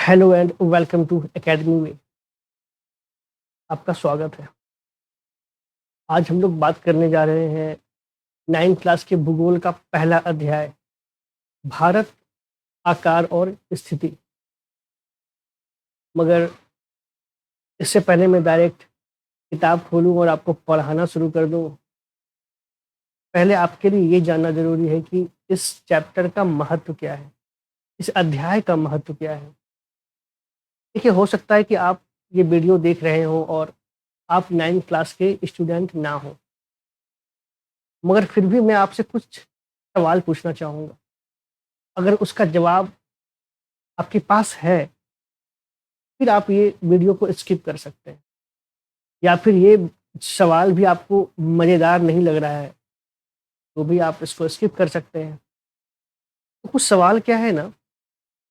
Hello and welcome to academy में आपका स्वागत है। आज हम लोग बात करने जा रहे हैं 9th क्लास के भूगोल का पहला अध्याय, भारत, आकार और स्थिति। मगर इससे पहले मैं डायरेक्ट किताब खोलूँ और आपको पढ़ाना शुरू कर दूँ, पहले आपके लिए ये जानना ज़रूरी है कि इस चैप्टर का महत्व क्या है, इस अध्याय का महत्व क्या है। देखिए, हो सकता है कि आप ये वीडियो देख रहे हों और आप 9th क्लास के स्टूडेंट ना हों, मगर फिर भी मैं आपसे कुछ सवाल पूछना चाहूँगा। अगर उसका जवाब आपके पास है, फिर आप ये वीडियो को स्किप कर सकते हैं, या फिर ये सवाल भी आपको मज़ेदार नहीं लग रहा है, तो भी आप इसको स्किप कर सकते हैं। तो कुछ सवाल क्या है ना,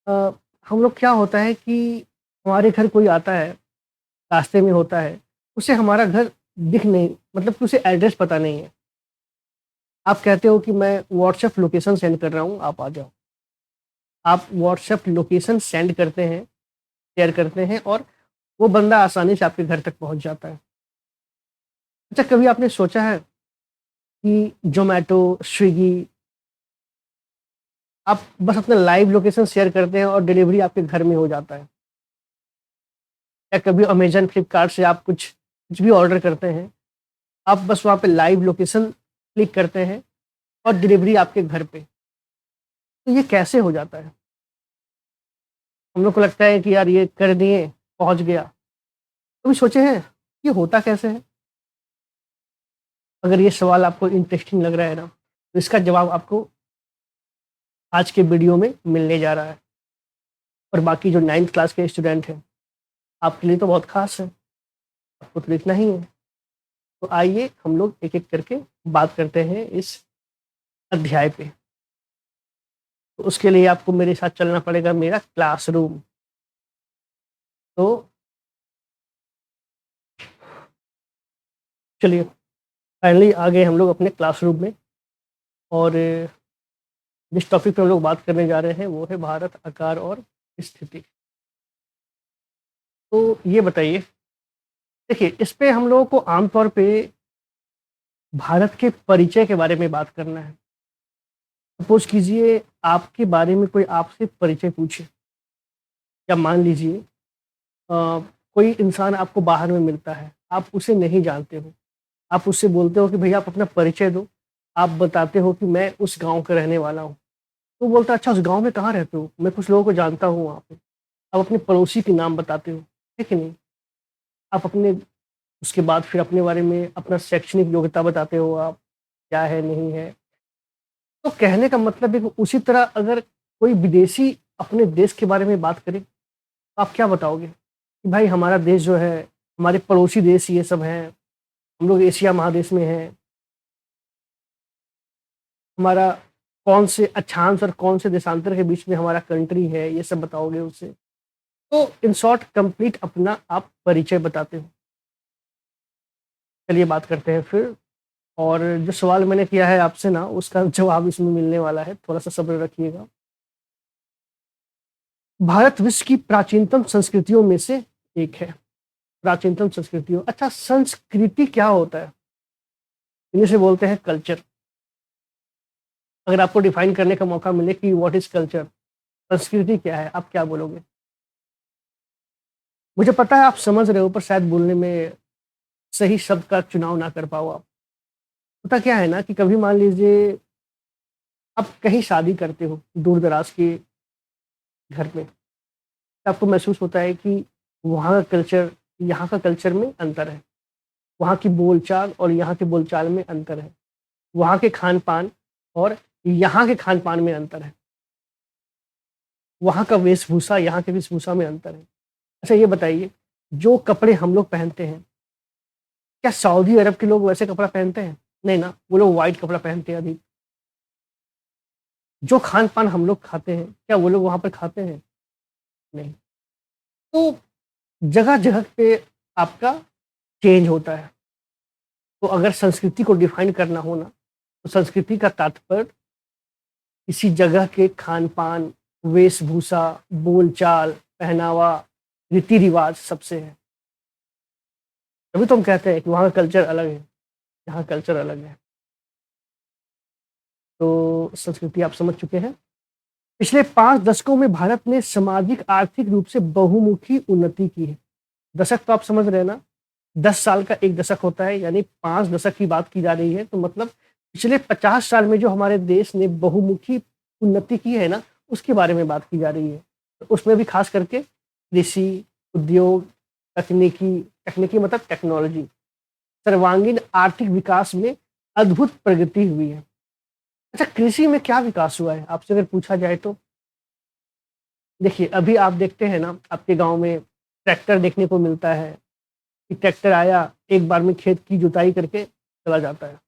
अ, हम लोग क्या होता है कि हमारे घर कोई आता है, रास्ते में होता है, उसे हमारा घर दिख नहीं, मतलब कि उसे एड्रेस पता नहीं है। आप कहते हो कि मैं व्हाट्सएप लोकेशन सेंड कर रहा हूँ, आप आ जाओ। आप व्हाट्सएप लोकेशन सेंड करते हैं, शेयर करते हैं और वो बंदा आसानी से आपके घर तक पहुँच जाता है। अच्छा, कभी आपने सोचा है कि ज़ोमैटो, स्विगी, आप बस अपना लाइव लोकेशन शेयर करते हैं और डिलीवरी आपके घर में हो जाता है? या कभी अमेज़न, फ्लिपकार्ट से आप कुछ कुछ भी ऑर्डर करते हैं, आप बस वहाँ पे लाइव लोकेशन क्लिक करते हैं और डिलीवरी आपके घर पे। तो ये कैसे हो जाता है? हम लोग को लगता है कि यार ये कर दिए, पहुँच गया। कभी सोचे हैं, ये होता कैसे है? अगर ये सवाल आपको इंटरेस्टिंग लग रहा है ना, तो इसका जवाब आपको आज के वीडियो में मिलने जा रहा है। और बाकी जो 9th क्लास के स्टूडेंट हैं, आपके लिए तो बहुत ख़ास है, आपको तो लिखना ही है। तो आइए हम लोग एक-एक करके बात करते हैं इस अध्याय पे। तो उसके लिए आपको मेरे साथ चलना पड़ेगा मेरा क्लासरूम। तो चलिए, फाइनली आ गए हम लोग अपने क्लासरूम में, और जिस टॉपिक पे हम लोग बात करने जा रहे हैं वो है भारत, आकार और स्थिति। तो ये बताइए, देखिए इस पे हम लोगों को आम तौर पे भारत के परिचय के बारे में बात करना है। सपोज़ कीजिए आपके बारे में कोई आपसे परिचय पूछे, या मान लीजिए कोई इंसान आपको बाहर में मिलता है, आप उसे नहीं जानते हो। आप उससे बोलते हो कि भैया आप अपना परिचय दो। आप बताते हो कि मैं उस गाँव का रहने वाला हूँ। तो वो बोलता है, अच्छा उस गाँव में कहाँ रहते हो? मैं कुछ लोगों को जानता हूँ वहाँ पे। आप अपने पड़ोसी के नाम बताते हो, है कि नहीं? आप अपने उसके बाद फिर अपने बारे में अपना शैक्षणिक योग्यता बताते हो आप, क्या है, नहीं है। तो कहने का मतलब है कि उसी तरह अगर कोई विदेशी अपने देश के बारे में बात करे, तो आप क्या बताओगे? कि भाई हमारा देश जो है, हमारे पड़ोसी देश ये सब हैं, हम लोग एशिया महादेश में हैं, हमारा कौन से अक्षांश और कौन से देशांतर के बीच में हमारा कंट्री है, ये सब बताओगे उससे। तो इन शॉर्ट कंप्लीट अपना आप परिचय बताते हो। चलिए बात करते हैं फिर, और जो सवाल मैंने किया है आपसे ना, उसका जवाब इसमें मिलने वाला है, थोड़ा-सा सब्र रखिएगा। भारत विश्व की प्राचीनतम संस्कृतियों में से एक है। प्राचीनतम संस्कृतियों, अच्छा संस्कृति क्या होता है? इंग्लिश में बोलते हैं कल्चर। अगर आपको डिफाइन करने का मौका मिले कि व्हाट इज़ कल्चर, संस्कृति क्या है, आप क्या बोलोगे? मुझे पता है आप समझ रहे हो, पर शायद बोलने में सही शब्द का चुनाव ना कर पाओ आप। होता क्या है ना कि कभी मान लीजिए आप कहीं शादी करते हो दूर-दराज के घर में, आपको महसूस होता है कि वहाँ का कल्चर, यहाँ का कल्चर में अंतर है। वहाँ की बोलचाल और यहाँ के बोलचाल में अंतर है। वहाँ के खान-पान और यहाँ के खान-पान में अंतर है। वहाँ का वेशभूषा, यहाँ के वेशभूषा में अंतर है। अच्छा ये बताइए, जो कपड़े हम लोग पहनते हैं, क्या सऊदी अरब के लोग वैसे कपड़ा पहनते हैं? नहीं ना, वो लोग व्हाइट कपड़ा पहनते हैं अधिक। जो खान-पान हम लोग खाते हैं, क्या वो लोग वहाँ पर खाते हैं? नहीं। तो जगह-जगह पे आपका चेंज होता है। तो अगर संस्कृति को डिफाइन करना हो ना, तो संस्कृति का तात्पर्य किसी जगह के खान-पान, वेशभूषा, बोलचाल, पहनावा, रीति-रिवाज सबसे है। तभी तो हम कहते हैं कि वहाँ का कल्चर अलग है, यहाँ का कल्चर अलग है। तो संस्कृति आप समझ चुके हैं। पिछले 5 दशकों में भारत ने सामाजिक आर्थिक रूप से बहुमुखी उन्नति की है। दशक तो आप समझ रहे हैं ना, 10 साल का 1 दशक होता है, यानी 5 दशक की बात की जा रही है, तो मतलब पिछले 50 साल में जो हमारे देश ने बहुमुखी उन्नति की है ना, उसके बारे में बात की जा रही है। तो उसमें भी खास करके कृषि, उद्योग, तकनीकी तकनीकी मतलब टेक्नोलॉजी, सर्वांगीण आर्थिक विकास में अद्भुत प्रगति हुई है। अच्छा, कृषि में क्या विकास हुआ है आपसे अगर पूछा जाए तो? देखिए, अभी आप देखते हैं ना, आपके गाँव में ट्रैक्टर देखने को मिलता है कि ट्रैक्टर आया, एक बार में खेत की जुताई करके चला जाता है।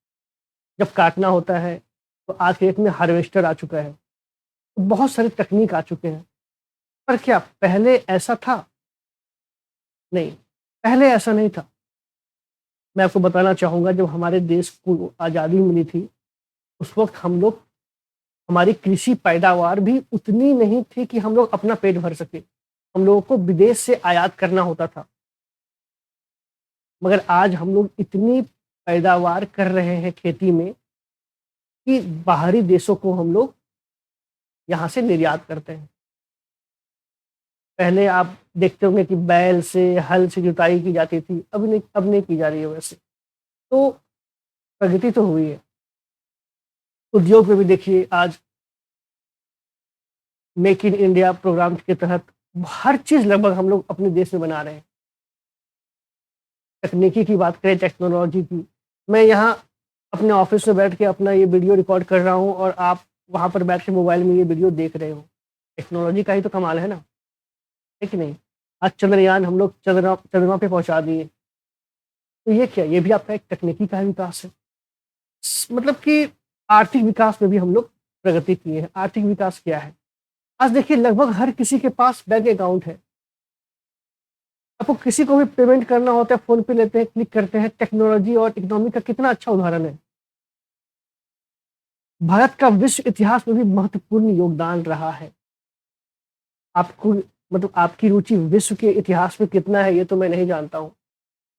जब काटना होता है, तो आज के डेट में हार्वेस्टर आ चुका है। तो बहुत सारी तकनीक आ चुके हैं। पर क्या पहले ऐसा था? नहीं, पहले ऐसा नहीं था। मैं आपको बताना चाहूँगा, जब हमारे देश को आज़ादी मिली थी, उस वक़्त हमारी कृषि पैदावार भी उतनी नहीं थी कि हम लोग अपना पेट भर सकें। हम लोगों को विदेश से आयात करना होता था। मगर आज हम लोग इतनी पैदावार कर रहे हैं खेती में कि बाहरी देशों को हम लोग यहाँ से निर्यात करते हैं। पहले आप देखते होंगे कि बैल से, हल से जुताई की जाती थी, अब नहीं की जा रही है वैसे। तो प्रगति तो हुई है। उद्योग में भी देखिए, आज मेक इन इंडिया प्रोग्राम के तहत हर चीज़ लगभग हम लोग अपने देश में बना रहे हैं। तकनीकी की बात करें, टेक्नोलॉजी की, मैं यहाँ अपने ऑफिस में बैठ के अपना ये वीडियो रिकॉर्ड कर रहा हूँ और आप वहाँ पर बैठ के मोबाइल में ये वीडियो देख रहे हो। टेक्नोलॉजी का ही तो कमाल है ना, है कि नहीं? आज चंद्रयान हम लोग चंद्रमा पे पहुँचा दिए। तो ये क्या? ये भी आपका एक तकनीकी का ही विकास है। मतलब कि आर्थिक विकास में भी हम लोग प्रगति किए हैं। आर्थिक विकास क्या है? आज देखिए, लगभग हर किसी के पास बैंक अकाउंट है। आपको किसी को भी पेमेंट करना होता है, फ़ोन पे लेते हैं, क्लिक करते हैं। टेक्नोलॉजी और इकोनॉमी का कितना अच्छा उदाहरण है। भारत का विश्व इतिहास में भी महत्वपूर्ण योगदान रहा है। आपको मतलब आपकी रुचि विश्व के इतिहास में कितना है, ये तो मैं नहीं जानता हूँ।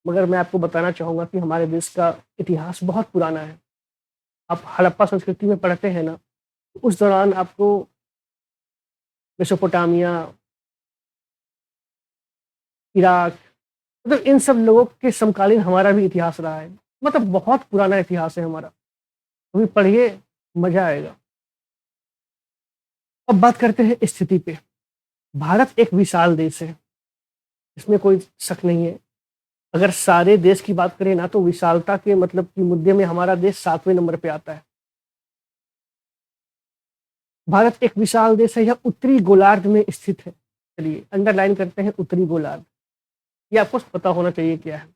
मगर मैं आपको बताना चाहूँगा कि हमारे देश का इतिहास बहुत पुराना है। आप हड़प्पा संस्कृति में पढ़ते हैं ना, उस दौरान आपको मेसोपोटामिया, इराक, मतलब इन सब लोगों के समकालीन हमारा भी इतिहास रहा है। मतलब बहुत पुराना इतिहास है हमारा। कभी पढ़िए, मज़ा आएगा। अब बात करते हैं स्थिति पे। भारत एक विशाल देश है, इसमें कोई शक नहीं है। अगर सारे देश की बात करें ना, तो विशालता के मतलब कि मुद्दे में हमारा देश 7वें नंबर पे आता है। भारत एक विशाल देश है, यह उत्तरी गोलार्ध में स्थित है। चलिए अंडरलाइन करते हैं उत्तरी गोलार्ध। ये आपको पता होना चाहिए क्या है।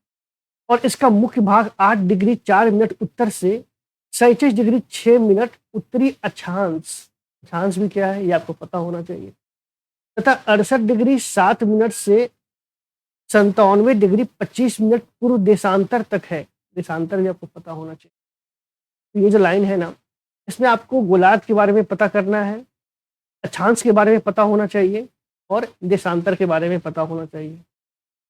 और इसका मुख्य भाग 8 डिग्री 4 मिनट उत्तर से 37 डिग्री 6 मिनट उत्तरी अक्षांश, अक्षांश भी क्या है ये आपको पता होना चाहिए, तथा 68 डिग्री 7 मिनट से 97 डिग्री 25 मिनट पूर्व देशांतर तक है। देशांतर भी आपको पता होना चाहिए। तो ये जो लाइन है ना, इसमें आपको गोलार्ध के बारे में पता करना है, अक्षांश के बारे में पता होना चाहिए और देशांतर के बारे में पता होना चाहिए।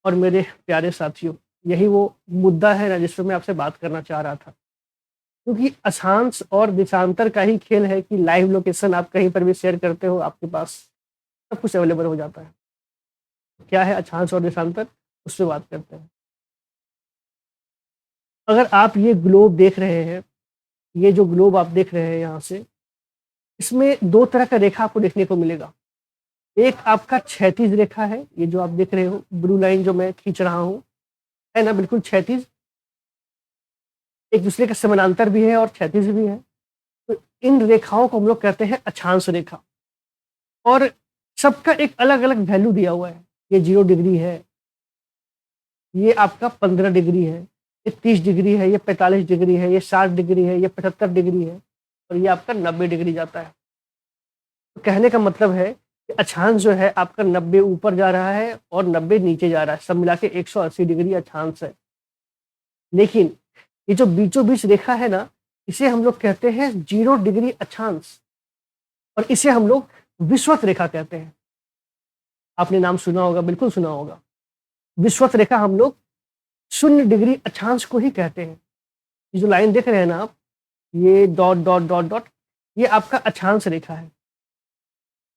और मेरे प्यारे साथियों, यही वो मुद्दा है ना जिस पर मैं आपसे बात करना चाह रहा था। क्योंकि अक्षांश और देशांतर का ही खेल है कि लाइव लोकेशन आप कहीं पर भी शेयर करते हो, आपके पास सब कुछ अवेलेबल हो जाता है। क्या है अक्षांश और देशांतर, उससे बात करते हैं। अगर आप ये ग्लोब देख रहे हैं, ये जो ग्लोब आप देख रहे हैं यहाँ से, इसमें 2 तरह का रेखा आपको देखने को मिलेगा। एक आपका क्षैतिज रेखा है, ये जो आप देख रहे हो, ब्लू लाइन जो मैं खींच रहा हूँ, है ना, बिल्कुल क्षैतिज। एक दूसरे के समानांतर भी है और क्षैतिज भी है। तो इन रेखाओं को हम लोग कहते हैं अक्षांश रेखा। और सबका एक अलग-अलग वैल्यू दिया हुआ है। ये 0 डिग्री है, ये आपका 15 डिग्री है, ये 30 डिग्री है, ये 45 डिग्री है, ये 60 डिग्री है, ये 75 डिग्री है और ये आपका 90 डिग्री जाता है। तो कहने का मतलब है कि अक्षांश जो है आपका 90 ऊपर जा रहा है और 90 नीचे जा रहा है। सब मिला के 180 डिग्री अक्षांश है। लेकिन ये जो बीचों-बीच रेखा है ना, इसे हम लोग कहते हैं 0 डिग्री अक्षांश और इसे हम लोग विषुवत रेखा कहते हैं। आपने नाम सुना होगा, बिल्कुल सुना होगा। विषुवत रेखा हम लोग 0 डिग्री अक्षांश को ही कहते हैं। ये जो लाइन देख रहे हैं ना आप, ये डॉट, डॉट, डॉट, डॉट, ये आपका अक्षांश रेखा है।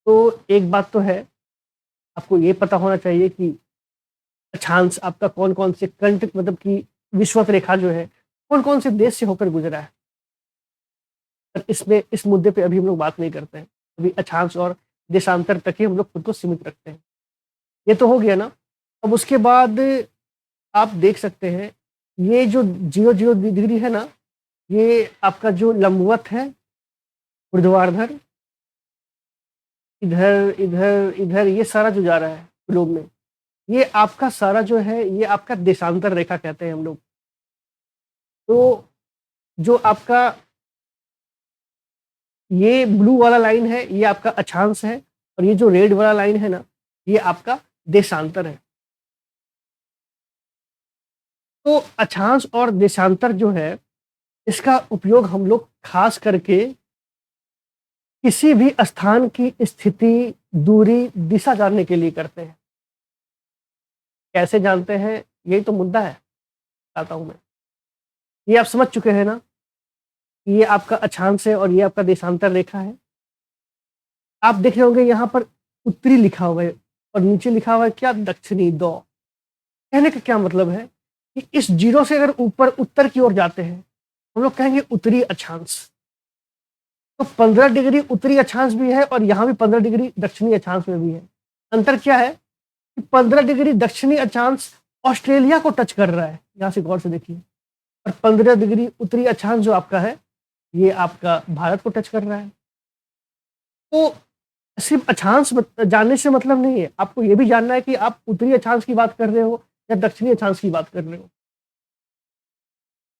तो एक बात तो है, आपको ये पता होना चाहिए कि अक्षांश आपका कौन-कौन से कंट्री मतलब कि विषुवत रेखा जो है, कौन-कौन से देश से होकर गुजरा है। पर इसमें इस मुद्दे पे अभी हम लोग बात नहीं करते हैं। अभी अक्षांश और देशांतर तक ही हम लोग खुद को सीमित रखते हैं। ये तो हो गया ना, अब उसके बाद आप देख सकते हैं, ये जो 0-0 डिग्री है ना, ये आपका जो लंबवत है, ऊर्ध्वाधर, इधर, इधर, इधर ये सारा जो जा रहा है ग्लोब में, ये आपका सारा जो है, ये आपका देशांतर रेखा कहते हैं हम लोग। तो जो आपका ये ब्लू वाला लाइन है, ये आपका अक्षांश है और ये जो रेड वाला लाइन है ना, ये आपका देशांतर है। तो अक्षांश और देशांतर जो है, इसका उपयोग हम लोग खास करके किसी भी स्थान की स्थिति, दूरी, दिशा जानने के लिए करते हैं। कैसे जानते हैं, यही तो मुद्दा है, बताता हूँ मैं। ये आप समझ चुके हैं ना, ये आपका अक्षांश है और ये आपका देशांतर रेखा है। आप देख रहे होंगे यहाँ पर उत्तरी लिखा हुआ है और नीचे लिखा हुआ है क्या, दक्षिणी दो। कहने का क्या मतलब है कि इस 0 से अगर ऊपर उत्तर की ओर जाते हैं, हम लोग कहेंगे उत्तरी अक्षांश। तो 15 डिग्री उत्तरी अक्षांश भी है और यहाँ भी 15 डिग्री दक्षिणी अक्षांश में भी है। अंतर क्या है कि 15 डिग्री दक्षिणी अक्षांश ऑस्ट्रेलिया को टच कर रहा है, यहाँ से गौर से देखिए, और 15 डिग्री उत्तरी अक्षांश जो आपका है, ये आपका भारत को टच कर रहा है। तो सिर्फ अक्षांश जानने से मतलब नहीं है, आपको ये भी जानना है कि आप उत्तरी अक्षांश की बात कर रहे हो या दक्षिणी अक्षांश की बात कर रहे हो।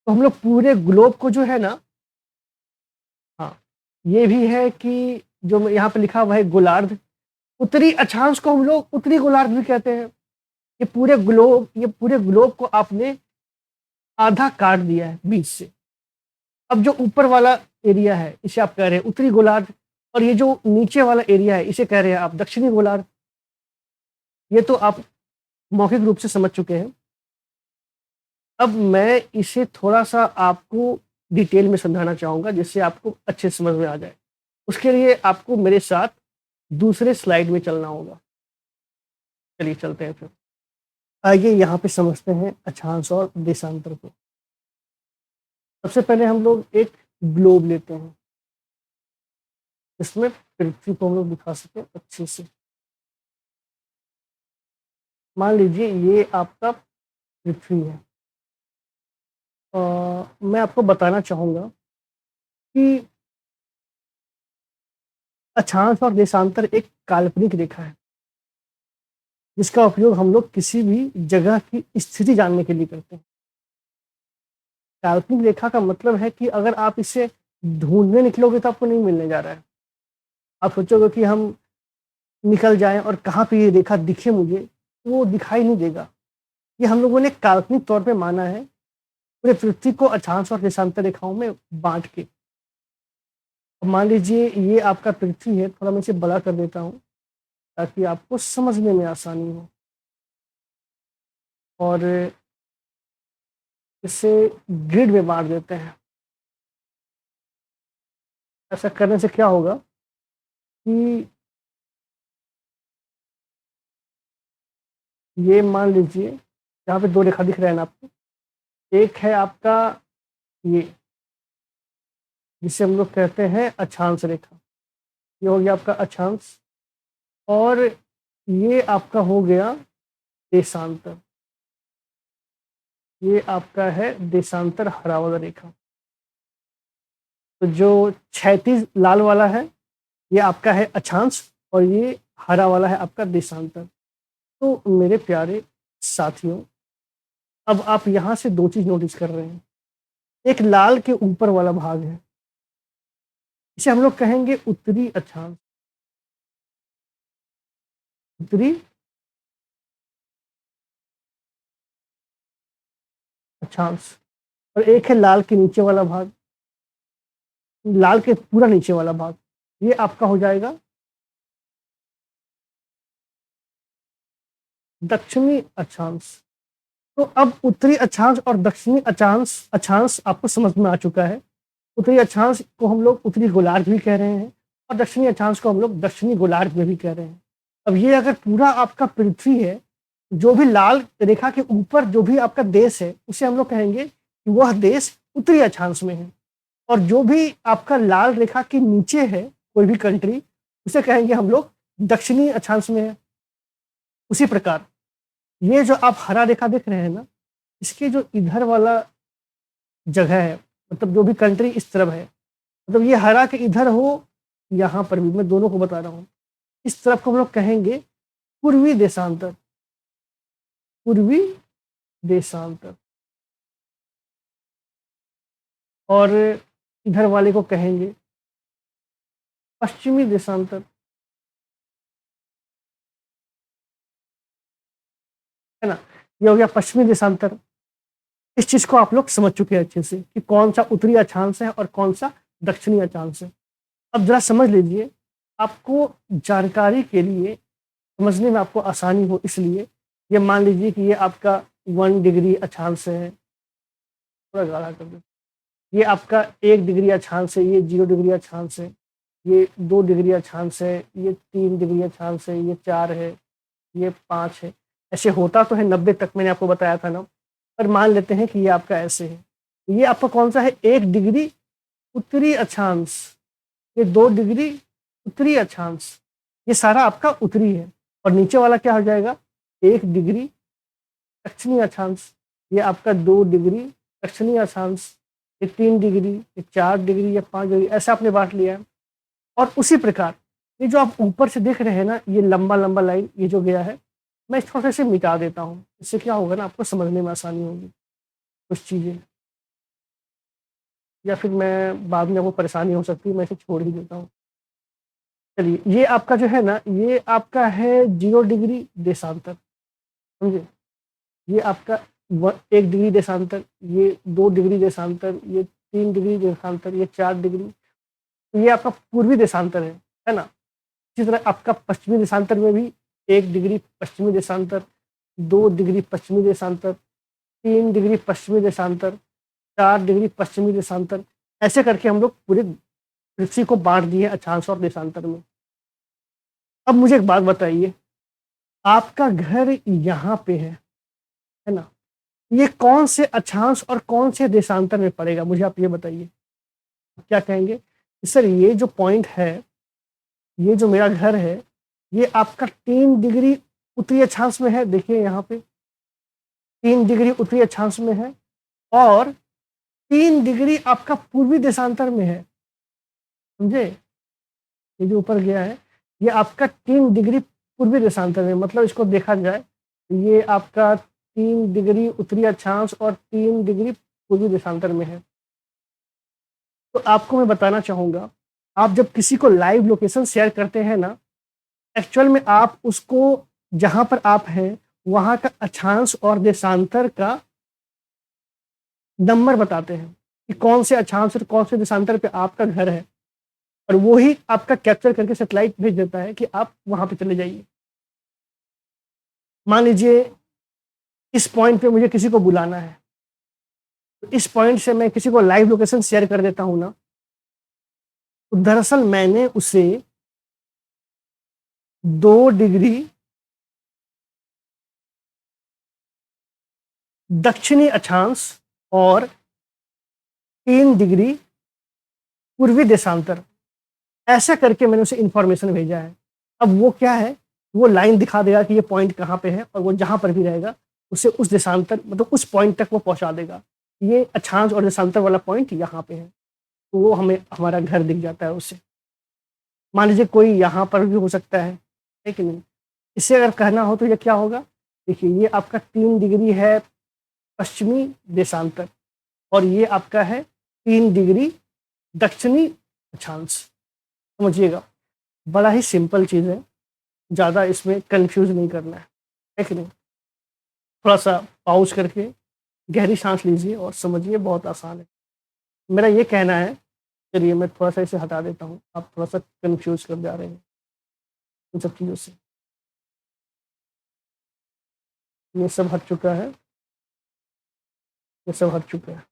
तो हम लोग पूरे ग्लोब को जो है ना, हाँ, ये भी है कि जो यहाँ पे लिखा हुआ है गोलार्ध, उत्तरी अक्षांश को हम लोग उत्तरी गोलार्ध भी कहते हैं। ये पूरे ग्लोब को आपने आधा काट दिया है बीच से। अब जो ऊपर वाला एरिया है, इसे आप कह रहे हैं उत्तरी गोलार्ध, और ये जो नीचे वाला एरिया है, इसे कह रहे हैं आप दक्षिणी गोलार्ध। ये तो आप मौखिक रूप से समझ चुके हैं। अब मैं इसे थोड़ा-सा आपको डिटेल में समझाना चाहूँगा, जिससे आपको अच्छे से समझ में आ जाए। उसके लिए आपको मेरे साथ दूसरे स्लाइड में चलना होगा। चलिए चलते हैं फिर। आइए यहाँ पे समझते हैं अक्षांश और देशांतर को। सबसे पहले हम लोग एक ग्लोब लेते हैं, इसमें पृथ्वी को हम लोग दिखा सकें अच्छे से। मान लीजिए ये आपका पृथ्वी है। मैं आपको बताना चाहूँगा कि अक्षांश और देशांतर एक काल्पनिक रेखा है, जिसका उपयोग हम लोग किसी भी जगह की स्थिति जानने के लिए करते हैं। काल्पनिक रेखा का मतलब है कि अगर आप इसे ढूँढने निकलोगे तो आपको नहीं मिलने जा रहा है। आप सोचोगे कि हम निकल जाएँ और कहाँ पे ये रेखा दिखे मुझे, तो वो दिखाई नहीं देगा। ये हम लोगों ने काल्पनिक तौर पे माना है, पूरे पृथ्वी को अक्षांश और देशांतर रेखाओं में बाँट के। अब मान लीजिए ये आपका पृथ्वी है, थोड़ा मैं इसे बड़ा कर देता हूँ, ताकि आपको समझने में आसानी हो। और इसे ग्रिड में बाँट देते हैं। ऐसा करने से क्या होगा कि ये मान लीजिए यहाँ पे 2 रेखा दिख रहा है ना आपको, एक है आपका ये, जिसे हम लोग कहते हैं अक्षांश रेखा। ये हो गया आपका अक्षांश, और ये आपका हो गया देशांतर। ये आपका है देशांतर, हरा वाला रेखा। तो जो क्षैतिज लाल वाला है, ये आपका है अक्षांश और ये हरा वाला है आपका देशांतर। तो मेरे प्यारे साथियों, अब आप यहाँ से 2 चीज़ नोटिस कर रहे हैं। एक लाल के ऊपर वाला भाग है, इसे हम लोग कहेंगे उत्तरी अक्षांश। उत्तरी अक्षांश। और एक है लाल के नीचे वाला भाग, लाल के पूरा नीचे वाला भाग, ये आपका हो जाएगा दक्षिणी अक्षांश। तो अब उत्तरी अक्षांश और दक्षिणी अक्षांश अक्षांश आपको समझ में आ चुका है। उत्तरी अक्षांश को हम लोग उत्तरी गोलार्ध भी कह रहे हैं और दक्षिणी अक्षांश को हम लोग दक्षिणी गोलार्ध में भी कह रहे हैं। अब ये अगर पूरा आपका पृथ्वी है, जो भी लाल रेखा के ऊपर जो भी आपका देश है, उसे हम लोग कहेंगे कि वह देश उत्तरी अक्षांश में है, और जो भी आपका लाल रेखा के नीचे है कोई भी कंट्री, उसे कहेंगे हम लोग दक्षिणी अक्षांश में है। उसी प्रकार ये जो आप हरा रेखा देख रहे हैं ना, इसके जो इधर वाला जगह है, मतलब जो भी कंट्री इस तरफ है, मतलब ये हरा के इधर हो, यहाँ पर भी मैं दोनों को बता रहा हूँ, इस तरफ को हम लोग कहेंगे पूर्वी देशांतर। पूर्वी देशांतर। और इधर वाले को कहेंगे पश्चिमी देशांतर, है ना। ये हो गया पश्चिमी देशांतर। इस चीज को आप लोग समझ चुके हैं अच्छे से कि कौन सा उत्तरी अक्षांश है और कौन सा दक्षिणी अक्षांश है। अब जरा समझ लीजिए, आपको जानकारी के लिए, समझने में आपको आसानी हो इसलिए, ये मान लीजिए कि ये आपका 1 डिग्री अक्षांश है, थोड़ा गाढ़ा कर दो। ये आपका 1 डिग्री अक्षांश है, ये 0 डिग्री अक्षांश है, ये 2 डिग्री अक्षांश है, ये 3 डिग्री अक्षांश है, ये 4 है, ये 5 है। ऐसे होता तो है 90 तक, मैंने आपको बताया था ना, पर मान लेते हैं कि ये आपका ऐसे है। ये आपका कौन सा है? 1 डिग्री उत्तरी अक्षांश, ये 2 डिग्री उत्तरी अक्षांश, ये सारा आपका उत्तरी है। और नीचे वाला क्या हो जाएगा? 1 डिग्री दक्षिणी अक्षांश, ये आपका 2 डिग्री दक्षिणी अक्षांश, ये 3 डिग्री, ये 4 डिग्री, ये 5 डिग्री, ऐसा आपने बांट लिया है। और उसी प्रकार ये जो आप ऊपर से देख रहे हैं ना, ये लंबा लंबा लाइन ये जो गया है, मैं थोड़ा सा मिटा देता हूँ। इससे क्या होगा ना, आपको समझने में आसानी होगी कुछ चीज़ें, या फिर मैं बाद में आपको परेशानी हो सकती है, मैं इसे छोड़ ही देता हूँ। चलिए, ये आपका जो है ना, ये आपका है 0 डिग्री देशांतर, समझे। ये आपका 1 डिग्री देशांतर, ये 2 डिग्री देशांतर, ये 3 डिग्री देशांतर, ये 4 डिग्री, तो ये आपका पूर्वी देशांतर है ना। इसी तरह आपका पश्चिमी देशांतर में भी 1 डिग्री पश्चिमी देशांतर, 2 डिग्री पश्चिमी देशांतर, 3 डिग्री पश्चिमी देशांतर, 4 डिग्री पश्चिमी देशांतर, ऐसे करके हम लोग पूरे पृथ्वी को बांट दिए अक्षांश और देशांतर में। अब मुझे एक बात बताइए, आपका घर यहाँ पे है ना, ये कौन से अक्षांश और कौन से देशांतर में पड़ेगा? मुझे आप ये बताइए। क्या कहेंगे? सर ये जो पॉइंट है, ये जो मेरा घर है, ये आपका 3 डिग्री उत्तरी अक्षांश में है। देखिए यहाँ पे 3 डिग्री उत्तरी अक्षांश में है, और 3 डिग्री आपका पूर्वी देशांतर में है, समझे। ये जो ऊपर गया है, ये आपका 3 डिग्री पूर्वी देशांतर में, मतलब इसको देखा जाए, ये आपका 3 डिग्री उत्तरी अक्षांश और 3 डिग्री पूर्वी देशांतर में है। तो आपको मैं बताना चाहूँगा, आप जब किसी को लाइव लोकेशन शेयर करते हैं ना, एक्चुअल में आप उसको जहाँ पर आप हैं, वहाँ का अक्षांश और देशांतर का नंबर बताते हैं कि कौन से अक्षांश और कौन से देशांतर पे आपका घर है, और वो ही आपका कैप्चर करके सैटेलाइट भेज देता है कि आप वहाँ पे चले जाइए। मान लीजिए इस पॉइंट पे मुझे किसी को बुलाना है, तो इस पॉइंट से मैं किसी को लाइव लोकेशन शेयर कर देता हूँ ना, तो दरअसल मैंने उसे 2 डिग्री दक्षिणी अक्षांश और 3 डिग्री पूर्वी देशांतर, ऐसा करके मैंने उसे इंफॉर्मेशन भेजा है। अब वो क्या है, वो लाइन दिखा देगा कि ये पॉइंट कहाँ पे है, और वो जहाँ पर भी रहेगा उसे उस देशांतर, मतलब उस पॉइंट तक वो पहुँचा देगा। ये अक्षांश और देशांतर वाला पॉइंट यहाँ पे है, तो वो हमें हमारा घर दिख जाता है उससे। मान लीजिए कोई यहाँ पर भी हो सकता है कि नहीं। इससे अगर कहना हो तो ये क्या होगा, देखिए ये आपका 3 डिग्री है पश्चिमी देशांतर, और ये आपका है 3 डिग्री दक्षिणी अक्षांश। समझिएगा, बड़ा ही सिंपल चीज़ है, ज़्यादा इसमें कंफ्यूज नहीं करना है कि नहीं। थोड़ा सा पॉज करके गहरी सांस लीजिए और समझिए, बहुत आसान है। मेरा ये कहना है, चलिए मैं थोड़ा सा इसे हटा देता हूँ, आप थोड़ा सा कंफ्यूज कर जा रहे हैं इन सब चीज़ों से। ये सब हट चुका है, ये सब हट चुका है।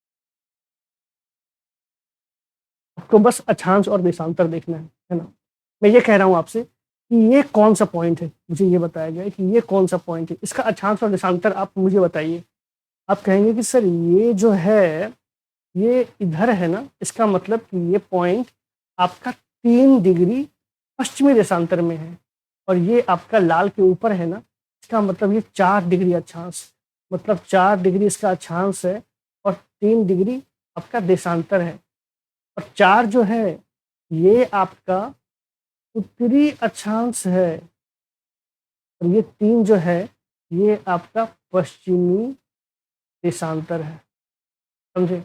आपको बस अक्षांश और देशांतर देखना है ना? मैं ये कह रहा हूँ आपसे कि ये कौन सा पॉइंट है, मुझे ये बताया जाए कि ये कौन सा पॉइंट है, इसका अक्षांश और देशांतर आप मुझे बताइए। आप कहेंगे कि सर ये जो है ये इधर है ना, इसका मतलब कि ये पॉइंट आपका 3 डिग्री पश्चिमी देशांतर में है, और ये आपका लाल के ऊपर है ना, इसका मतलब ये 4 डिग्री अक्षांश, मतलब 4 डिग्री इसका अक्षांश है और 3 डिग्री आपका देशांतर है। और 4 जो है ये आपका उत्तरी अक्षांश है, और ये 3 जो है ये आपका पश्चिमी देशांतर है। समझे?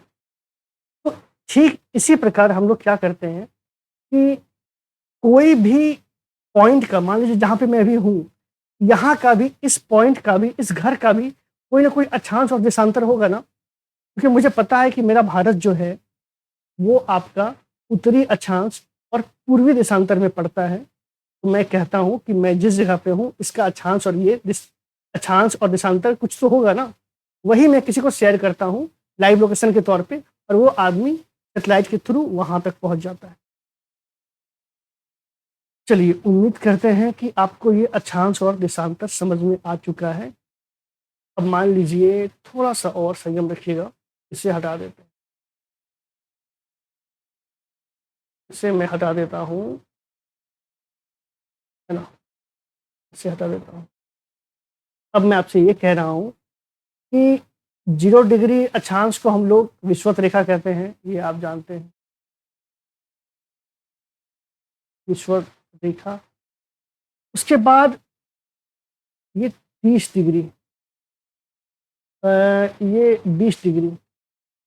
तो ठीक इसी प्रकार हम लोग क्या करते हैं कि कोई भी पॉइंट का, मान लीजिए जहाँ पे मैं अभी हूँ, यहाँ का भी, इस पॉइंट का भी, इस घर का भी कोई ना कोई अक्षांश और देशांतर होगा ना, क्योंकि मुझे पता है कि मेरा भारत जो है वो आपका उत्तरी अक्षांश और पूर्वी देशांतर में पड़ता है। तो मैं कहता हूँ कि मैं जिस जगह पे हूँ इसका अक्षांश और ये अक्षांश और देशांतर कुछ तो होगा ना, वही मैं किसी को शेयर करता हूँ लाइव लोकेशन के तौर पे, और वो आदमी सेटेलाइट के थ्रू वहां तक पहुंच जाता है। चलिए, उम्मीद करते हैं कि आपको ये अक्षांश और देशांतर समझ में आ चुका है। अब मान लीजिए थोड़ा सा और संयम रखिएगा, इसे हटा देते हैं, इसे मैं हटा देता हूँ, है ना, इसे हटा देता हूँ। अब मैं आपसे ये कह रहा हूँ कि 0 डिग्री अक्षांश को हम लोग विषुवत रेखा कहते हैं, ये आप जानते हैं, विषुवत रेखा। उसके बाद ये 30 डिग्री, ये 20 डिग्री,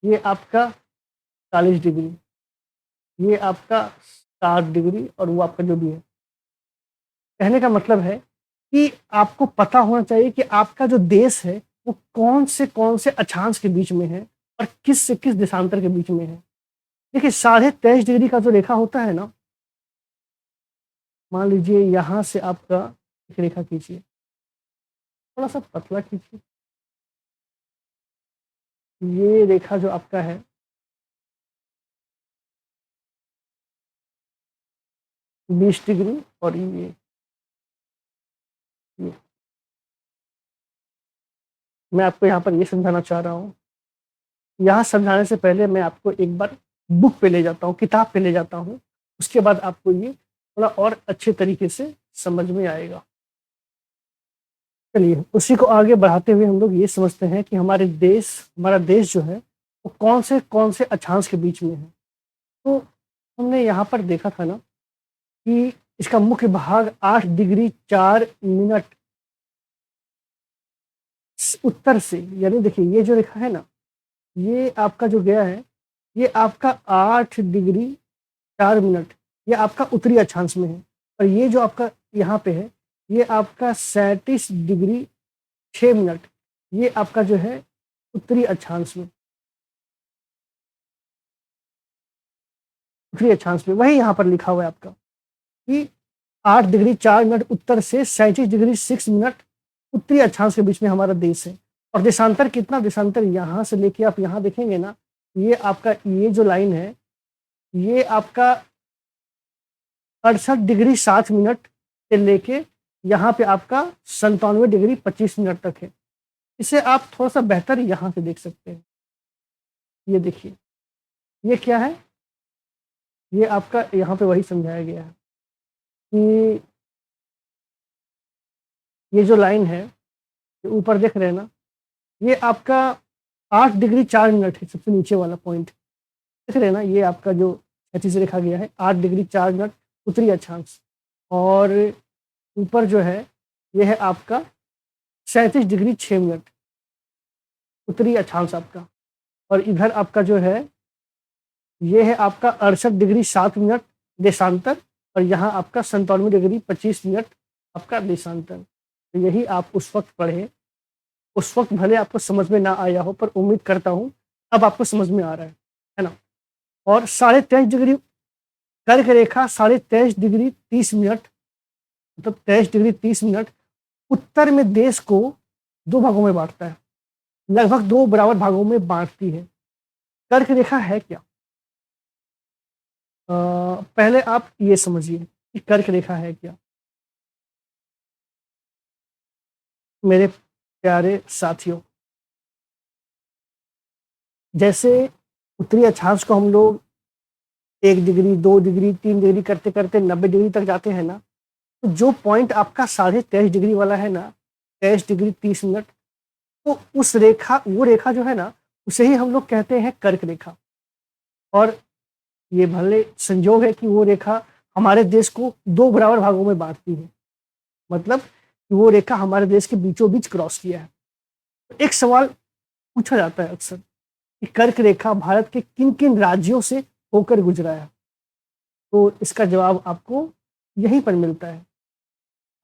ये आपका 40 डिग्री, ये आपका 60 डिग्री, और वो आपका जो भी है। कहने का मतलब है कि आपको पता होना चाहिए कि आपका जो देश है वो कौन से अक्षांश के बीच में है और किस से किस देशांतर के बीच में है। देखिए 23.5 डिग्री का जो रेखा होता है ना, मान लीजिए यहाँ से आपका एक रेखा खींचिए, थोड़ा सा पतला खींचिए, ये रेखा जो आपका है 20 डिग्री, और ये मैं आपको यहाँ पर ये समझाना चाह रहा हूँ। यहाँ समझाने से पहले मैं आपको एक बार बुक पे ले जाता हूँ, किताब पे ले जाता हूँ, उसके बाद आपको ये थोड़ा और अच्छे तरीके से समझ में आएगा। चलिए, उसी को आगे बढ़ाते हुए हम लोग ये समझते हैं कि हमारा देश जो है वो कौन से अक्षांश के बीच में है। तो हमने यहाँ पर देखा था ना कि इसका मुख्य भाग 8 डिग्री 4 मिनट उत्तर से, यानी देखिए ये जो रेखा है ना, ये आपका जो गया है ये आपका 8 डिग्री 4 मिनट, ये आपका उत्तरी अक्षांश में है, और ये जो आपका यहाँ पे है ये आपका 37 डिग्री 6 मिनट, ये आपका जो है उत्तरी अक्षांश में, उत्तरी अक्षांश में वही यहाँ पर लिखा हुआ है आपका कि 8 डिग्री 4 मिनट उत्तर से 37 डिग्री 6 मिनट उत्तरी अक्षांश के बीच में हमारा देश है। और देशांतर कितना, देशांतर यहाँ से लेके आप यहाँ देखेंगे ना, ये आपका ये जो लाइन है ये आपका 68 डिग्री 7 मिनट से लेके यहाँ पे आपका 97 डिग्री 25 मिनट तक है। इसे आप थोड़ा सा बेहतर यहाँ से देख सकते हैं। ये देखिए, ये क्या है, ये आपका यहाँ पे वही समझाया गया है कि ये जो लाइन है, ये ऊपर देख रहे हैं ना, ये आपका 8 डिग्री 4 मिनट है, सबसे नीचे वाला पॉइंट देख रहे हैं ना, ये आपका जो क्षैतिज से लिखा गया है 8 डिग्री 4 मिनट उत्तरी अक्षांश, और ऊपर जो है ये है आपका 37 डिग्री 6 मिनट उत्तरी अक्षांश आपका, और इधर आपका जो है ये है आपका 68 डिग्री 7 मिनट देशांतर, और यहाँ आपका 97 डिग्री 25 मिनट आपका देशांतर। तो यही आप उस वक्त पढ़े, उस वक्त भले आपको समझ में ना आया हो, पर उम्मीद करता हूँ अब आपको समझ में आ रहा है ना। और 23.5 डिग्री कर्क रेखा 23.5 डिग्री 30 मिनट, मतलब 23 डिग्री 30 मिनट उत्तर में देश को दो भागों में बांटता है, लगभग दो बराबर भागों में बांटती है। कर्क रेखा है क्या? पहले आप ये समझिए कि कर्क रेखा है क्या। मेरे प्यारे साथियों, जैसे उत्तरी अक्षांश को हम लोग 1 डिग्री 2 डिग्री 3 डिग्री करते करते 90 डिग्री तक जाते हैं ना, तो जो पॉइंट आपका 23.5 डिग्री वाला है ना, 23 डिग्री 30 मिनट, तो उस रेखा, वो रेखा जो है ना, उसे ही हम लोग कहते हैं कर्क रेखा। और ये भले संजोग है कि वो रेखा हमारे देश को दो बराबर भागों में बांटती है, मतलब कि वो रेखा हमारे देश के बीचों बीच क्रॉस किया है। तो एक सवाल पूछा जाता है अक्सर कि कर्क रेखा भारत के किन किन राज्यों से होकर गुजरा है, तो इसका जवाब आपको यहीं पर मिलता है।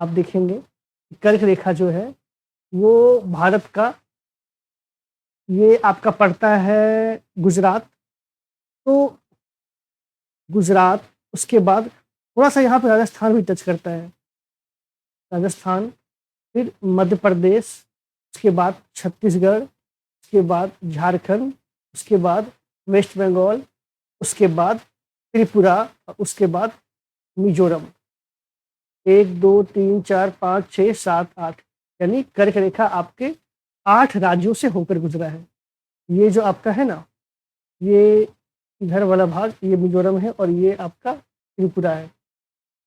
आप देखेंगे कि कर्क रेखा जो है वो भारत का, ये आपका पड़ता है गुजरात, तो गुजरात, उसके बाद थोड़ा सा यहाँ पे राजस्थान भी टच करता है, राजस्थान, फिर मध्य प्रदेश, उसके बाद छत्तीसगढ़, उसके बाद झारखंड, उसके बाद वेस्ट बंगाल, उसके बाद त्रिपुरा, और उसके बाद मिजोरम। 1 2 3 4 5 6 7 8, यानी कर्क रेखा आपके 8 राज्यों से होकर गुजरा है। ये जो आपका है ना, ये इधर वाला भाग ये मिजोरम है और ये आपका त्रिपुरा है।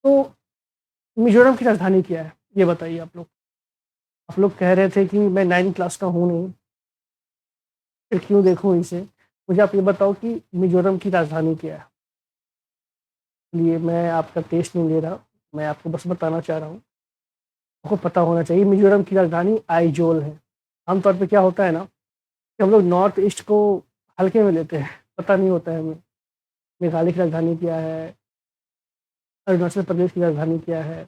तो मिजोरम की राजधानी क्या है ये बताइए आप लोग। आप लोग कह रहे थे कि मैं 9th क्लास का हूँ नहीं, फिर क्यों देखूँ इसे। मुझे आप ये बताओ कि मिजोरम की राजधानी क्या है। लिए मैं आपका टेस्ट नहीं ले रहा, मैं आपको बस बताना चाह रहा हूँ, आपको पता होना चाहिए। मिजोरम की राजधानी आइजोल है। आमतौर पे क्या होता है ना कि हम लोग नॉर्थ ईस्ट को हल्के में लेते हैं, पता नहीं होता है हमें मेघालय की राजधानी क्या है, अरुणाचल प्रदेश की राजधानी क्या है,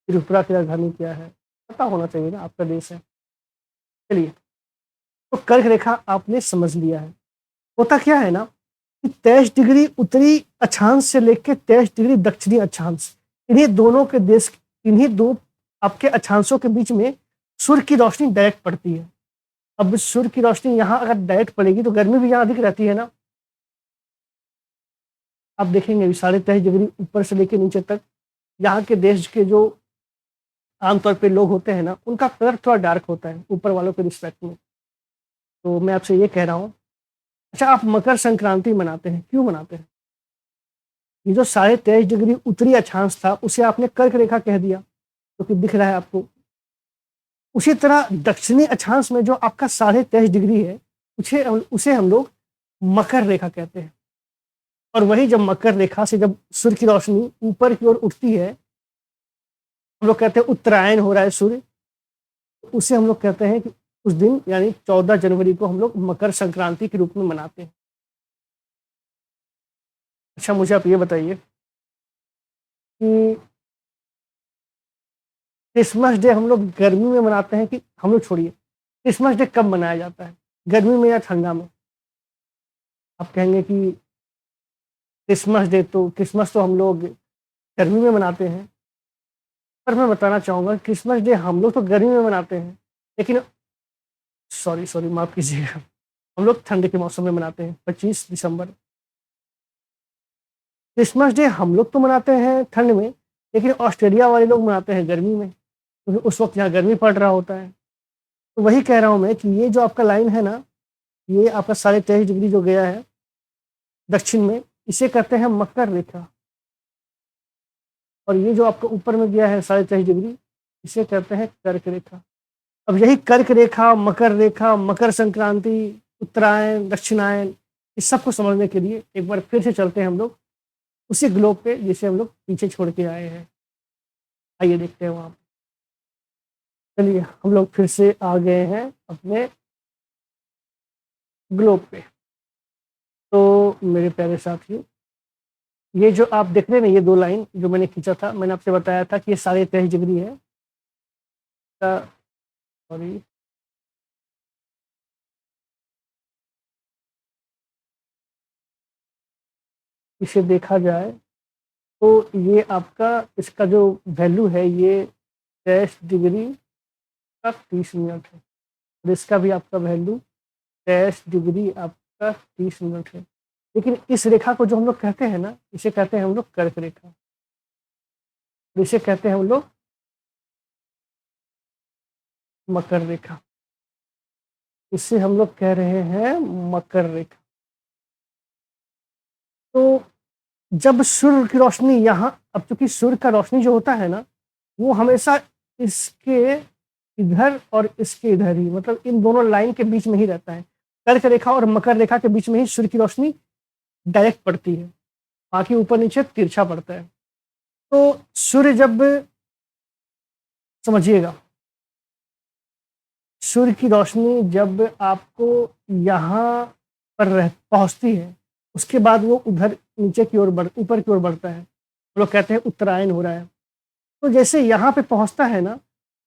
त्रिपुरा की राजधानी क्या है, पता होना चाहिए ना, आपका देश है। चलिए, तो कर्क रेखा आपने समझ लिया है। होता क्या है ना कि 23 डिग्री उत्तरी अक्षांश से लेकर 23 डिग्री दक्षिणी अक्षांश, इन्हीं दोनों के देश, इन्हीं दो आपके अक्षांशों के बीच में सूर्य की रोशनी डायरेक्ट पड़ती है। अब सूर्य की रोशनी यहाँ अगर डायरेक्ट पड़ेगी तो गर्मी भी यहाँ अधिक रहती है ना। आप देखेंगे 23.5 डिग्री ऊपर से लेकर नीचे तक, यहाँ के देश के जो आमतौर पे लोग होते हैं ना, उनका कलर थोड़ा डार्क होता है ऊपर वालों के रिस्पेक्ट में। तो मैं आपसे ये कह रहा हूँ, अच्छा आप मकर संक्रांति मनाते हैं, क्यों मनाते हैं? ये जो 23.5 डिग्री उत्तरी अक्षांश था उसे आपने कर्क रेखा कह दिया, जो कि दिख रहा है आपको। उसी तरह दक्षिणी अक्षांश में जो आपका 23.5 डिग्री है, उसे उसे हम लोग मकर रेखा कहते हैं। और वही जब मकर रेखा से जब सूर्य की रोशनी ऊपर की ओर उठती है, हम लोग कहते हैं उत्तरायण हो रहा है सूर्य, उसे हम लोग कहते हैं कि उस दिन यानी 14 जनवरी को हम लोग मकर संक्रांति के रूप में मनाते हैं। अच्छा मुझे आप ये बताइए कि क्रिसमस डे हम लोग गर्मी में मनाते हैं कि, हम लोग छोड़िए, क्रिसमस डे कब मनाया जाता है, गर्मी में या ठंडा में? आप कहेंगे कि क्रिसमस डे, तो क्रिसमस तो हम लोग गर्मी में मनाते हैं। पर मैं बताना चाहूँगा क्रिसमस डे हम लोग तो गर्मी में मनाते हैं, लेकिन सॉरी सॉरी माफ़ कीजिएगा, हम लोग ठंड के मौसम में मनाते हैं, 25 दिसंबर। क्रिसमस डे हम लोग तो मनाते हैं ठंड में, लेकिन ऑस्ट्रेलिया वाले लोग मनाते हैं गर्मी में, क्योंकि उस वक्त यहाँ गर्मी पड़ रहा होता है। तो वही कह रहा हूँ मैं कि ये जो आपका लाइन है ना, ये आपका 23.5 डिग्री जो गया है दक्षिण में, इसे कहते हैं मकर रेखा। और ये जो आपका ऊपर में गया है 23.5 डिग्री, इसे कहते हैं कर्क रेखा। अब यही कर्क रेखा, मकर रेखा, मकर संक्रांति, उत्तरायण, दक्षिणायन, इस सब को समझने के लिए एक बार फिर से चलते हैं हम लोग उसी ग्लोब पे जिसे हम लोग पीछे छोड़ के आए हैं। आइए देखते हैं वहाँ पे। चलिए हम लोग फिर से आ गए हैं अपने ग्लोब पे। तो मेरे प्यारे साथियों, ये जो आप देख रहे हैं ना, ये दो लाइन जो मैंने खींचा था, मैंने आपसे बताया था कि ये 23.5 डिग्री है। सॉरी, इसे देखा जाए तो ये आपका, इसका जो वैल्यू है ये 23 डिग्री आपका 30 मिनट है और इसका भी आपका वैल्यू 23 डिग्री आपका 30 मिनट है। लेकिन इस रेखा को जो हम लोग कहते हैं ना, इसे कहते हैं हम लोग कर्क रेखा, और इसे कहते हैं हम लोग मकर रेखा। इसे हम लोग कह रहे हैं मकर रेखा। तो जब सूर्य की रोशनी यहाँ, अब चूंकि सूर्य का रोशनी जो होता है ना, वो हमेशा इसके इधर और इसके इधर ही, मतलब इन दोनों लाइन के बीच में ही रहता है। कर्क रेखा और मकर रेखा के बीच में ही सूर्य की रोशनी डायरेक्ट पड़ती है, बाकी ऊपर नीचे तिरछा पड़ता है। तो सूर्य जब, समझिएगा, सूर्य की रोशनी जब आपको यहाँ पर पहुँचती है, उसके बाद वो उधर नीचे की ओर ऊपर की ओर बढ़ता है। हम लोग कहते हैं उत्तरायण हो रहा है। तो जैसे यहाँ पे पहुँचता है ना,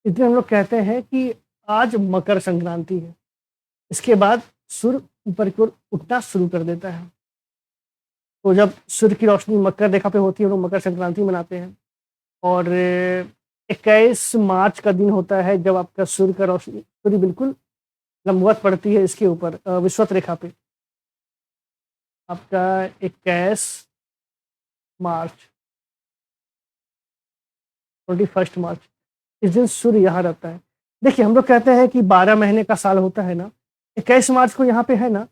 इसलिए हम लोग कहते हैं कि आज मकर संक्रांति है। इसके बाद सूर्य ऊपर की ओर उठना शुरू कर देता है। तो जब सूर्य की रोशनी मकर रेखा पे होती है, हम लोग मकर संक्रांति मनाते हैं। और 21 मार्च का दिन होता है जब आपका सूर्य का रोशनी, सूर्य बिल्कुल लंबवत पड़ती है इसके ऊपर विषुवत रेखा पे। आपका 21 मार्च, 21 मार्च, इस दिन सूर्य यहाँ रहता है। देखिए, हम लोग कहते हैं कि 12 महीने का साल होता है ना, 21 मार्च को यहाँ पे है ना,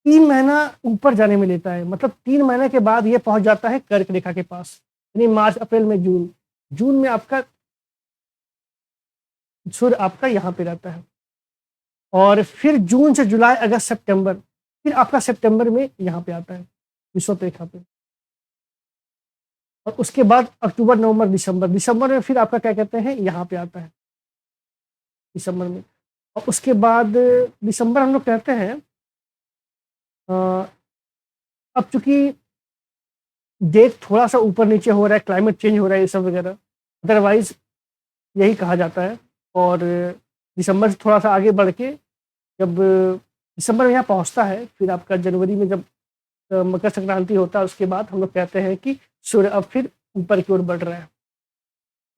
3 महीना ऊपर जाने में लेता है। मतलब 3 महीने के बाद ये पहुंच जाता है कर्क रेखा के पास, यानी मार्च, अप्रैल में जून। जून में आपका सूर्य आपका यहाँ पे रहता है, और फिर जून से जुलाई, अगस्त, सितंबर, फिर आपका सितंबर में यहाँ पे आता है विषुवत रेखा पे। और उसके बाद अक्टूबर, नवंबर, दिसंबर, दिसंबर में फिर आपका क्या कहते हैं, यहाँ पे आता है दिसंबर में। और उसके बाद दिसंबर हम लोग कहते हैं, अब चूंकि डेट थोड़ा सा ऊपर नीचे हो रहा है, क्लाइमेट चेंज हो रहा है, ये सब वगैरह, अदरवाइज यही कहा जाता है। और दिसंबर से थोड़ा सा आगे बढ़ के जब दिसंबर में यहाँ पहुँचता है, फिर आपका जनवरी में जब मकर संक्रांति होता है, उसके बाद हम लोग कहते हैं कि सूर्य अब फिर ऊपर की ओर बढ़ रहा है।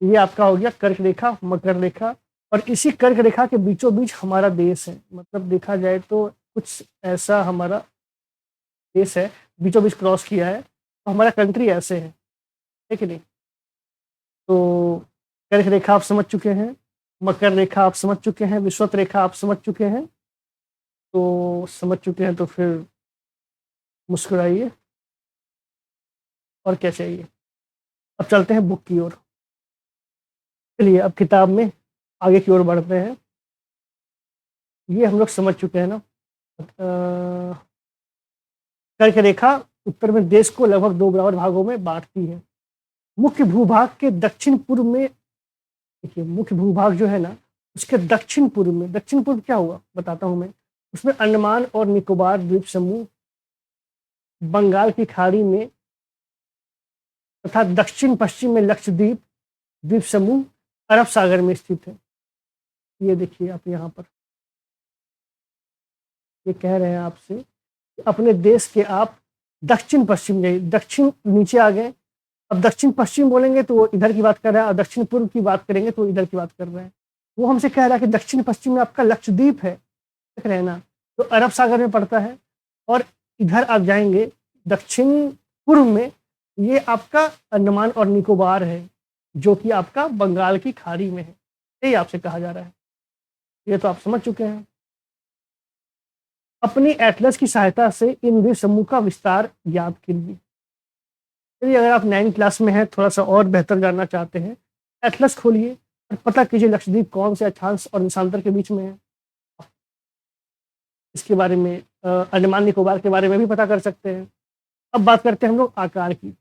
ये आपका हो गया कर्क रेखा, मकर रेखा। और इसी कर्क रेखा के बीचों बीच हमारा देश है। मतलब देखा जाए तो कुछ ऐसा हमारा देश है, बीचों बीच क्रॉस किया है, तो हमारा कंट्री ऐसे है कि नहीं। तो कर्क रेखा आप समझ चुके हैं, मकर रेखा आप समझ चुके हैं, विषुवत रेखा आप समझ चुके हैं। तो समझ चुके हैं तो फिर मुस्कुराइए, और क्या चाहिए। अब चलते हैं बुक की ओर। चलिए, अब किताब में आगे की ओर बढ़ते हैं। ये हम लोग समझ चुके हैं ना, कर्क रेखा उत्तर में देश को लगभग 2 बराबर भागों में बांटती है। मुख्य भूभाग के दक्षिण पूर्व में, देखिए मुख्य भूभाग जो है ना, उसके दक्षिण पूर्व में, दक्षिण पूर्व क्या हुआ बताता हूँ मैं, उसमें अंडमान और निकोबार द्वीप समूह, बंगाल की खाड़ी में, तथा दक्षिण पश्चिम में लक्षद्वीप द्वीप समूह अरब सागर में स्थित है। ये देखिए आप यहाँ पर, ये कह रहे हैं आपसे कि अपने देश के आप दक्षिण पश्चिम गए, दक्षिण नीचे आ गए। अब दक्षिण पश्चिम बोलेंगे तो वो इधर की बात कर रहा है, और दक्षिण पूर्व की बात करेंगे तो इधर की बात कर रहे हैं। वो हमसे कह रहा है कि दक्षिण पश्चिम में आपका लक्षद्वीप है, देख रहे हैं ना, तो अरब सागर में पड़ता है। और इधर आप जाएंगे दक्षिण पूर्व में, ये आपका अंडमान और निकोबार है, जो कि आपका बंगाल की खाड़ी में है। यही आपसे कहा जा रहा है, ये तो आप समझ चुके हैं। अपनी एटलस की सहायता से इन द्वीप समूह का विस्तार याद कीजिए। चलिए, अगर आप 9th क्लास में हैं, थोड़ा सा और बेहतर जानना चाहते हैं, एटलस खोलिए और पता कीजिए लक्षद्वीप कौन से अक्षांश और देशांतर के बीच में है। इसके बारे में अंडमान निकोबार के बारे में भी पता कर सकते हैं। अब बात करते हैं हम लोग आकार की।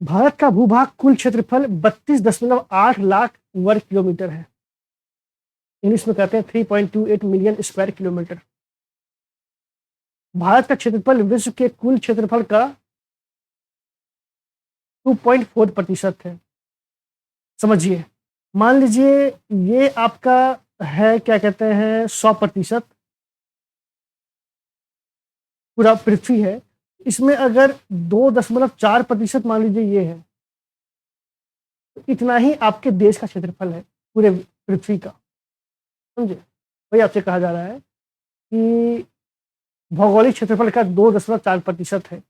भारत का भूभाग कुल क्षेत्रफल 32.8 लाख वर्ग किलोमीटर है। इंग्लिश में कहते हैं 3.28 मिलियन स्क्वायर किलोमीटर। भारत का क्षेत्रफल विश्व के कुल क्षेत्रफल का 2.4% है। समझिए, मान लीजिए ये आपका है, क्या कहते हैं, 100% पूरा पृथ्वी है। इसमें अगर 2.4% मान लीजिए ये है, तो इतना ही आपके देश का क्षेत्रफल है, पूरे पृथ्वी का, समझे? वही आपसे कहा जा रहा है कि भौगोलिक क्षेत्रफल का 2.4% है।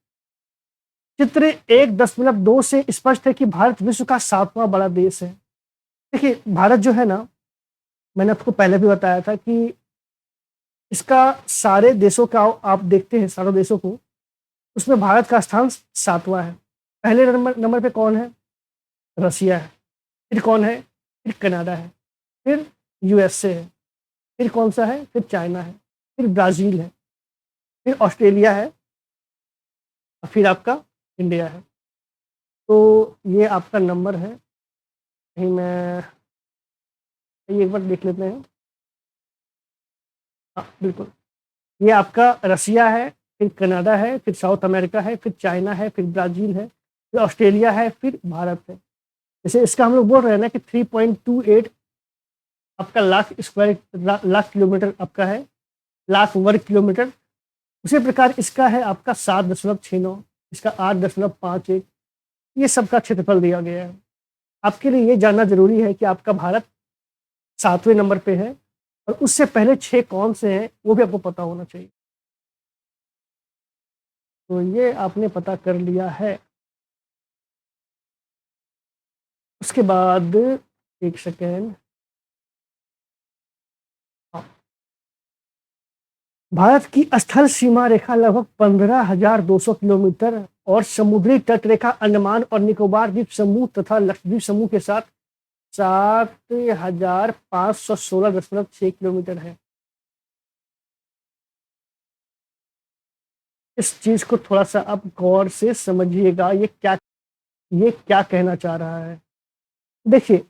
चित्र 1.2 से स्पष्ट है कि भारत विश्व का 7वां बड़ा देश है। देखिए, भारत जो है ना, मैंने आपको पहले भी बताया था कि इसका सारे देशों का आप देखते हैं, सारे देशों को, उसमें भारत का स्थान 7वां है। पहले नंबर पे कौन है? रसिया है। फिर कौन है? फिर कनाडा है, फिर यूएसए है, फिर कौन सा है? फिर चाइना है, फिर ब्राज़ील है, फिर ऑस्ट्रेलिया है और फिर आपका इंडिया है। तो ये आपका नंबर है। कहीं मैं ये एक बार देख लेते हैं। हाँ, बिल्कुल। ये आपका रसिया है, फिर कनाडा है, फिर साउथ अमेरिका है, फिर चाइना है, फिर ब्राज़ील है, फिर ऑस्ट्रेलिया है, फिर भारत है। जैसे इसका हम लोग बोल रहे हैं ना कि 3.28 आपका लाख किलोमीटर आपका है, लाख वर्ग किलोमीटर। उसी प्रकार इसका है आपका 7.69, इसका 8.51, ये सबका क्षेत्रफल दिया गया है। आपके लिए ये जानना ज़रूरी है कि आपका भारत 7वें नंबर पे है और उससे पहले 6 कौन से हैं, वो भी आपको पता होना चाहिए। तो ये आपने पता कर लिया है। उसके बाद 1 सेकंड। हाँ, भारत की स्थल सीमा रेखा लगभग 15,200 किलोमीटर और समुद्री तट रेखा अंडमान और निकोबार द्वीप समूह तथा लक्षद्वीप समूह के साथ 7,516.6 किलोमीटर है। इस चीज़ को थोड़ा-सा आप गौर से समझिएगा, ये क्या कहना चाह रहा है। देखिए,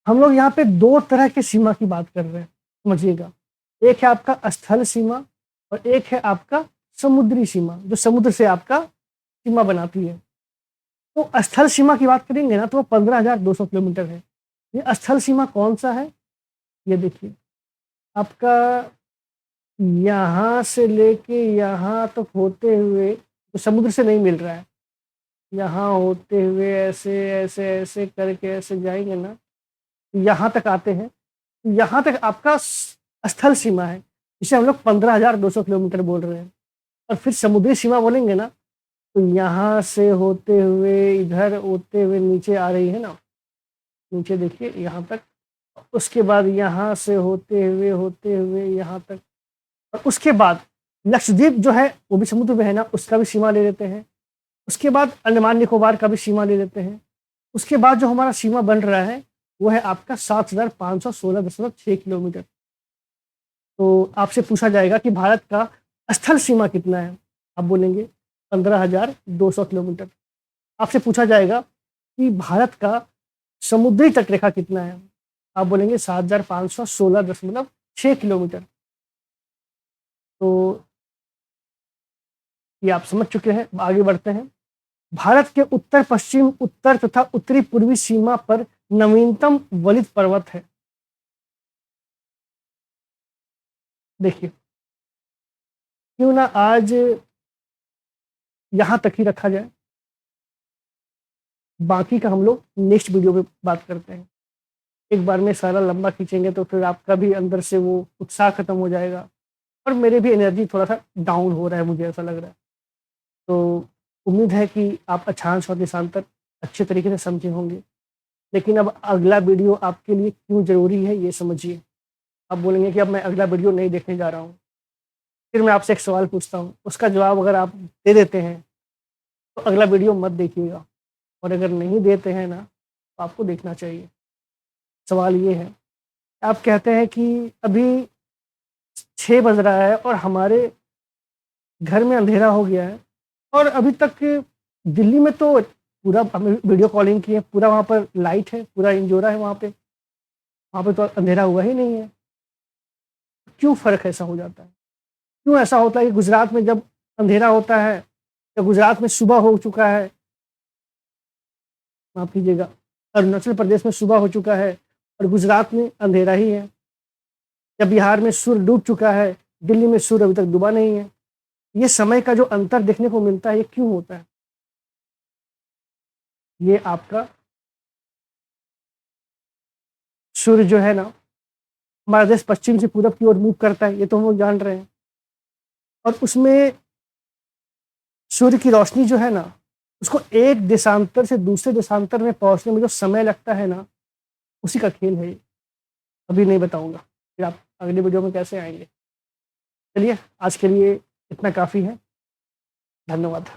हम लोग यहाँ पे 2 तरह की सीमा की बात कर रहे हैं, समझिएगा। एक है आपका स्थल सीमा और एक है आपका समुद्री सीमा, जो समुद्र से आपका सीमा बनाती है। तो स्थल सीमा की बात करेंगे ना, तो वो 15,200 किलोमीटर है। ये स्थल सीमा कौन-सा है? ये देखिए, आपका यहाँ से लेके यहाँ तक होते हुए, तो समुद्र से नहीं मिल रहा है। यहाँ होते हुए ऐसे, ऐसे, ऐसे करके ऐसे जाएँगे ना, यहाँ तक आते हैं। यहाँ तक आपका स्थल सीमा है, जिसे हम लोग 15,200 किलोमीटर बोल रहे हैं। और फिर समुद्री सीमा बोलेंगे ना, तो यहाँ से होते हुए इधर होते हुए नीचे आ रही है ना, नीचे देखिए यहाँ तक। उसके बाद यहाँ से होते हुए यहाँ तक, और उसके बाद लक्षद्वीप जो है वो भी समुद्र में है ना, उसका भी सीमा ले लेते हैं। उसके बाद अंडमान निकोबार का भी सीमा ले लेते हैं। उसके बाद जो हमारा सीमा बन रहा है वो है आपका 7,516.6 किलोमीटर। तो आपसे पूछा जाएगा कि भारत का स्थल सीमा कितना है? आप बोलेंगे 15,200 किलोमीटर। आपसे पूछा जाएगा कि भारत का समुद्री तटरेखा कितना है? आप बोलेंगे 7,516.6 किलोमीटर। तो ये आप समझ चुके हैं। आगे बढ़ते हैं। भारत के उत्तर पश्चिम, उत्तर तथा उत्तरी पूर्वी सीमा पर नवीनतम वलित पर्वत है। देखिए, क्यों ना आज यहाँ तक ही रखा जाए, बाकी का हम लोग नेक्स्ट वीडियो में बात करते हैं। एक बार में सारा लंबा खींचेंगे तो फिर आपका भी अंदर से वो उत्साह खत्म हो जाएगा और मेरे भी एनर्जी थोड़ा-सा डाउन हो रहा है, मुझे ऐसा लग रहा है। तो उम्मीद है कि आप अक्षांश और देशांतर अच्छे तरीके से समझे होंगे। लेकिन अब अगला वीडियो आपके लिए क्यों ज़रूरी है, ये समझिए। आप बोलेंगे कि अब मैं अगला वीडियो नहीं देखने जा रहा हूँ। फिर मैं आपसे एक सवाल पूछता हूँ, उसका जवाब अगर आप दे देते हैं, तो अगला वीडियो मत देखिएगा, और अगर नहीं देते हैं ना, तो आपको देखना चाहिए। सवाल ये है, आप कहते हैं कि अभी 6 बज रहा है और हमारे घर में अंधेरा हो गया है और अभी तक दिल्ली में तो पूरा हमने वीडियो कॉलिंग की है, पूरा वहाँ पर लाइट है, पूरा इंजोरा है वहाँ पे तो अंधेरा हुआ ही नहीं है। क्यों फ़र्क ऐसा हो जाता है? क्यों ऐसा होता है कि गुजरात में जब अंधेरा होता है या गुजरात में सुबह हो चुका है, माफ़ कीजिएगा, अरुणाचल प्रदेश में सुबह हो चुका है और गुजरात में अंधेरा ही है, या बिहार में सूर्य डूब चुका है, दिल्ली में सूर्य अभी तक डूबा नहीं है। ये समय का जो अंतर देखने को मिलता है, ये क्यों होता है? ये आपका सूर्य जो है ना, हमारा देश पश्चिम से पूरब की ओर मूव करता है, ये तो हम लोग जान रहे हैं। और उसमें सूर्य की रोशनी जो है ना, उसको एक देशांतर से दूसरे देशांतर में पहुंचने में जो समय लगता है ना, उसी का खेल है ये। अभी नहीं बताऊंगा, फिर आप अगली वीडियो में कैसे आएंगे। चलिए, आज के लिए इतना काफ़ी है। धन्यवाद।